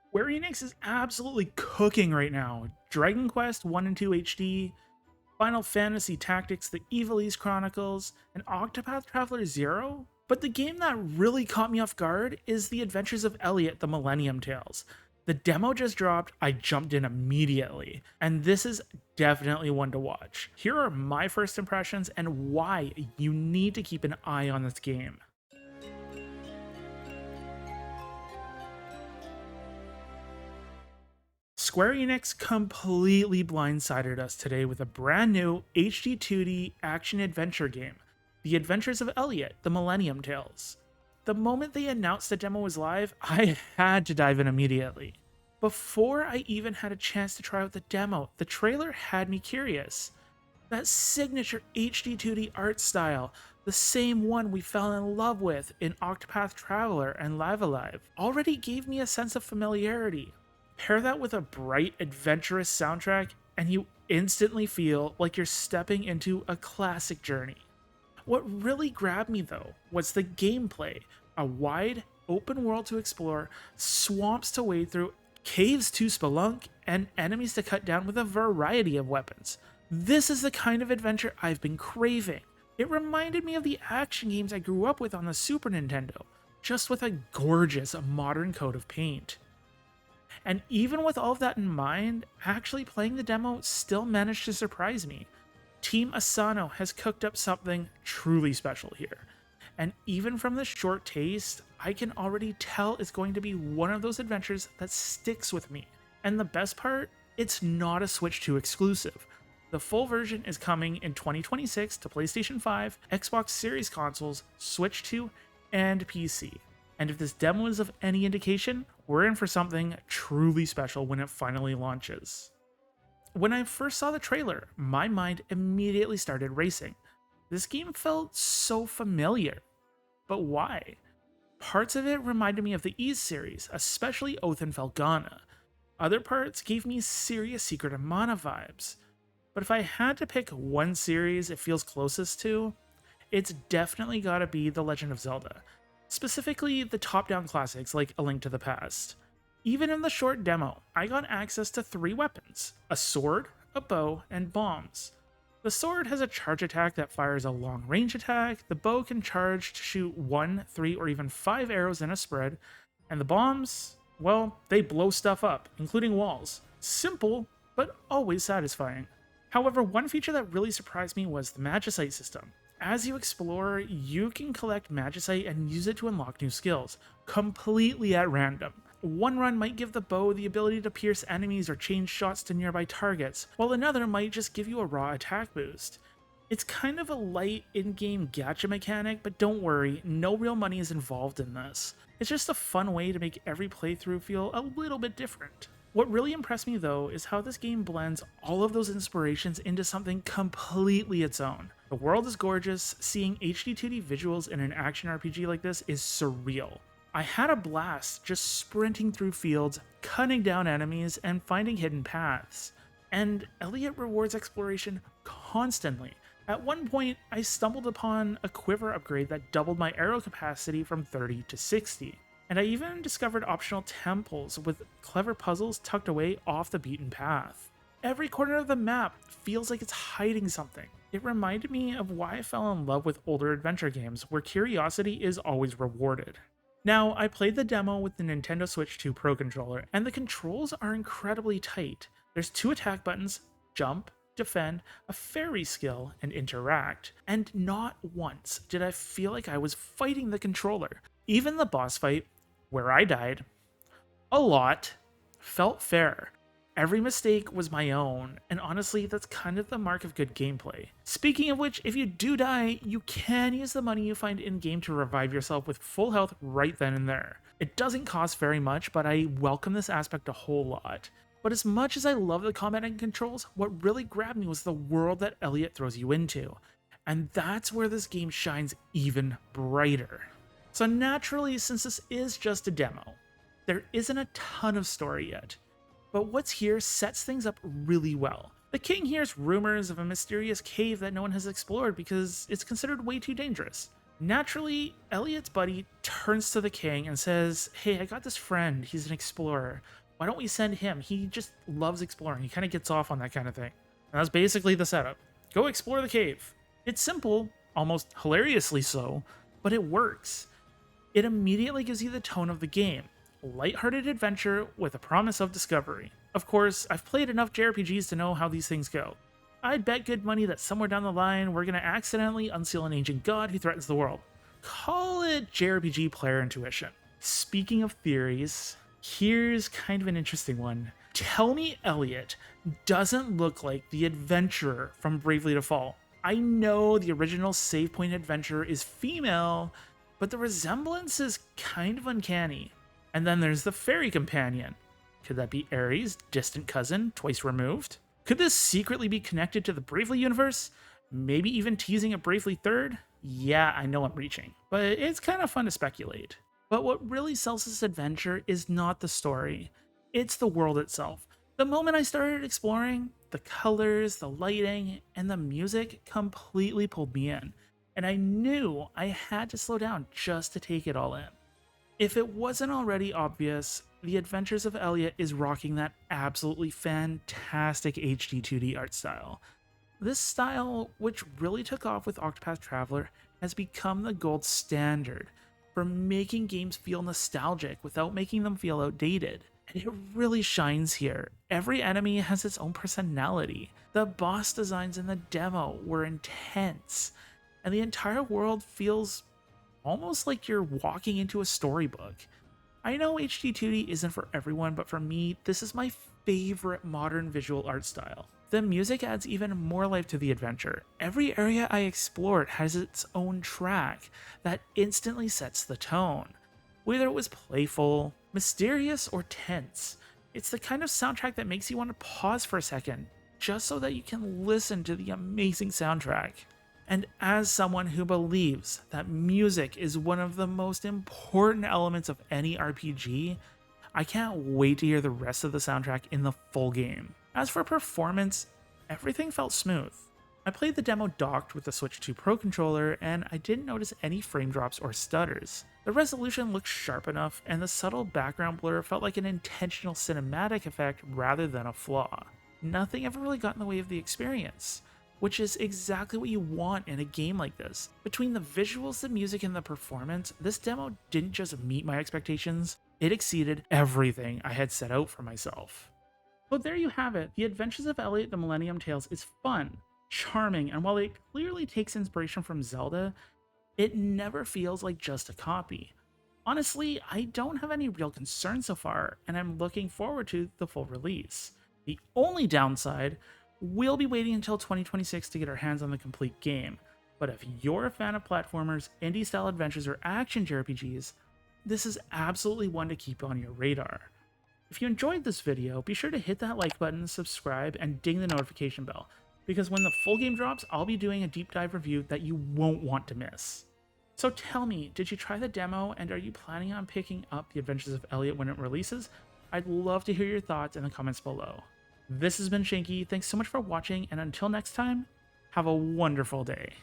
Square Enix is absolutely cooking right now. Dragon Quest 1 and 2 HD, Final Fantasy Tactics, The Evilise Chronicles, and Octopath Traveler 0. But the game that really caught me off guard is The Adventures of Elliot, the Millennium Tales. The demo just dropped, I jumped in immediately, and this is definitely one to watch. Here are my first impressions and why you need to keep an eye on this game. Square Enix completely blindsided us today with a brand new HD-2D action-adventure game, The Adventures of Elliot, the Millennium Tales. The moment they announced the demo was live, I had to dive in immediately. Before I even had a chance to try out the demo, the trailer had me curious. That signature HD-2D art style, the same one we fell in love with in Octopath Traveler and Live Alive, already gave me a sense of familiarity. Pair that with a bright, adventurous soundtrack, and you instantly feel like you're stepping into a classic journey. What really grabbed me though was the gameplay, a wide, open world to explore, swamps to wade through, caves to spelunk, and enemies to cut down with a variety of weapons. This is the kind of adventure I've been craving. It reminded me of the action games I grew up with on the Super Nintendo, just with a gorgeous modern coat of paint. And even with all of that in mind, actually playing the demo still managed to surprise me. Team Asano has cooked up something truly special here. And even from the short taste, I can already tell it's going to be one of those adventures that sticks with me. And the best part, it's not a Switch 2 exclusive. The full version is coming in 2026 to PlayStation 5, Xbox Series consoles, Switch 2, and PC. And if this demo is of any indication, we're in for something truly special when it finally launches. When I first saw the trailer, my mind immediately started racing. This game felt so familiar. But why? Parts of it reminded me of the Ys series, especially Oath and Felghana. Other parts gave me serious Secret of Mana vibes. But if I had to pick one series it feels closest to, it's definitely gotta be The Legend of Zelda. Specifically, the top-down classics like A Link to the Past. Even in the short demo, I got access to 3 weapons, a sword, a bow, and bombs. The sword has a charge attack that fires a long-range attack, the bow can charge to shoot 1, 3, or even 5 arrows in a spread, and the bombs, well, they blow stuff up, including walls. Simple, but always satisfying. However, one feature that really surprised me was the Magicite system. As you explore, you can collect Magicite and use it to unlock new skills, completely at random. One run might give the bow the ability to pierce enemies or change shots to nearby targets, while another might just give you a raw attack boost. It's kind of a light in-game gacha mechanic, but don't worry, no real money is involved in this. It's just a fun way to make every playthrough feel a little bit different. What really impressed me though is how this game blends all of those inspirations into something completely its own. The world is gorgeous, seeing HD-2D visuals in an action RPG like this is surreal. I had a blast just sprinting through fields, cutting down enemies, and finding hidden paths. And Elliot rewards exploration constantly. At one point, I stumbled upon a quiver upgrade that doubled my arrow capacity from 30 to 60. And I even discovered optional temples with clever puzzles tucked away off the beaten path. Every corner of the map feels like it's hiding something. It reminded me of why I fell in love with older adventure games, where curiosity is always rewarded. Now, I played the demo with the Nintendo Switch 2 Pro controller, and the controls are incredibly tight. There's 2 attack buttons, jump, defend, a fairy skill, and interact, and not once did I feel like I was fighting the controller. Even the boss fight, where I died a lot, felt fair. Every mistake was my own, and honestly, that's kind of the mark of good gameplay. Speaking of which, if you do die, you can use the money you find in-game to revive yourself with full health right then and there. It doesn't cost very much, but I welcome this aspect a whole lot. But as much as I love the combat and controls, what really grabbed me was the world that Elliot throws you into. And that's where this game shines even brighter. So naturally, since this is just a demo, there isn't a ton of story yet. But what's here sets things up really well. The king hears rumors of a mysterious cave that no one has explored because it's considered way too dangerous. Naturally, Elliot's buddy turns to the king and says, "Hey, I got this friend. He's an explorer. Why don't we send him? He just loves exploring. He kind of gets off on that kind of thing." And that's basically the setup. Go explore the cave. It's simple, almost hilariously so, but it works. It immediately gives you the tone of the game. Lighthearted adventure with a promise of discovery. Of course, I've played enough JRPGs to know how these things go. I'd bet good money that somewhere down the line, we're going to accidentally unseal an ancient god who threatens the world. Call it JRPG player intuition. Speaking of theories, here's kind of an interesting one. Tell me Elliot doesn't look like the adventurer from Bravely Default. I know the original save point adventurer is female, but the resemblance is kind of uncanny. And then there's the fairy companion. Could that be Ares' distant cousin, twice removed? Could this secretly be connected to the Bravely universe? Maybe even teasing a Bravely third? Yeah, I know I'm reaching, but it's kind of fun to speculate. But what really sells this adventure is not the story, it's the world itself. The moment I started exploring, the colors, the lighting, and the music completely pulled me in, and I knew I had to slow down just to take it all in. If it wasn't already obvious, The Adventures of Elliot is rocking that absolutely fantastic HD-2D art style. This style, which really took off with Octopath Traveler, has become the gold standard for making games feel nostalgic without making them feel outdated. And it really shines here. Every enemy has its own personality. The boss designs in the demo were intense, and the entire world feels almost like you're walking into a storybook. I know HD2D isn't for everyone, but for me, this is my favorite modern visual art style. The music adds even more life to the adventure. Every area I explored has its own track that instantly sets the tone. Whether it was playful, mysterious, or tense, it's the kind of soundtrack that makes you want to pause for a second, just so that you can listen to the amazing soundtrack. And as someone who believes that music is one of the most important elements of any RPG, I can't wait to hear the rest of the soundtrack in the full game. As for performance, everything felt smooth. I played the demo docked with the Switch 2 Pro controller, and I didn't notice any frame drops or stutters. The resolution looked sharp enough, and the subtle background blur felt like an intentional cinematic effect rather than a flaw. Nothing ever really got in the way of the experience, which is exactly what you want in a game like this. Between the visuals, the music, and the performance, this demo didn't just meet my expectations, it exceeded everything I had set out for myself. So there you have it. The Adventures of Elliot, the Millennium Tales is fun, charming, and while it clearly takes inspiration from Zelda, it never feels like just a copy. Honestly, I don't have any real concerns so far, and I'm looking forward to the full release. The only downside, we'll be waiting until 2026 to get our hands on the complete game, but if you're a fan of platformers, indie-style adventures, or action JRPGs, this is absolutely one to keep on your radar. If you enjoyed this video, be sure to hit that like button, subscribe, and ding the notification bell, because when the full game drops, I'll be doing a deep dive review that you won't want to miss. So tell me, did you try the demo, and are you planning on picking up The Adventures of Elliot when it releases? I'd love to hear your thoughts in the comments below. This has been Shanky, thanks so much for watching, and until next time, have a wonderful day.